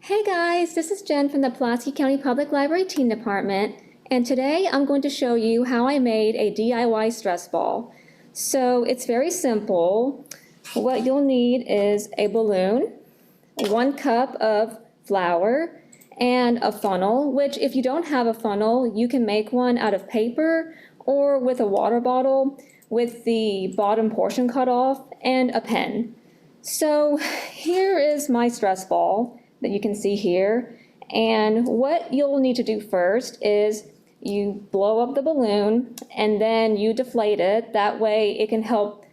Hey guys, this is Jen from the Pulaski County Public Library Teen Department, and today I'm going to show you how I made a DIY stress ball. So it's very simple. What you'll need is a balloon, 1 cup of flour, and a funnel, which if you don't have a funnel, you can make one out of paper or with a water bottle with the bottom portion cut off and a pen. So here is my stress ball that you can see here. And what you'll need to do first is you blow up the balloon and then you deflate it. That way it can help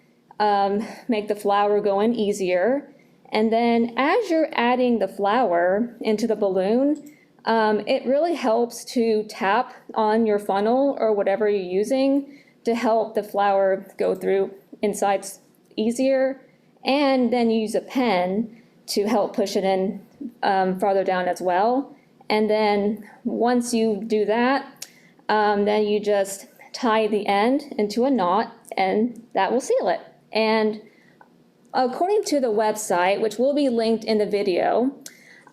make the flour go in easier. And then as you're adding the flour into the balloon, it really helps to tap on your funnel or whatever you're using to help the flour go through inside easier. And then you use a pen to help push it in farther down as well. And then once you do that, then you just tie the end into a knot and that will seal it. And according to the website, which will be linked in the video,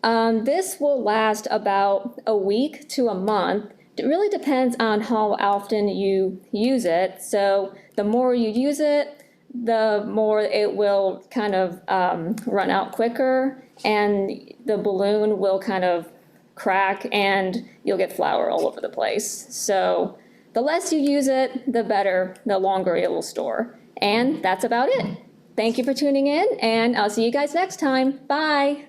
this will last about a week to a month. It really depends on how often you use it. So the more you use it, the more it will kind of run out quicker, and the balloon will kind of crack and you'll get flour all over the place. So the less you use it, the better, the longer it will store. And that's about it. Thank you for tuning in, and I'll see you guys next time. Bye.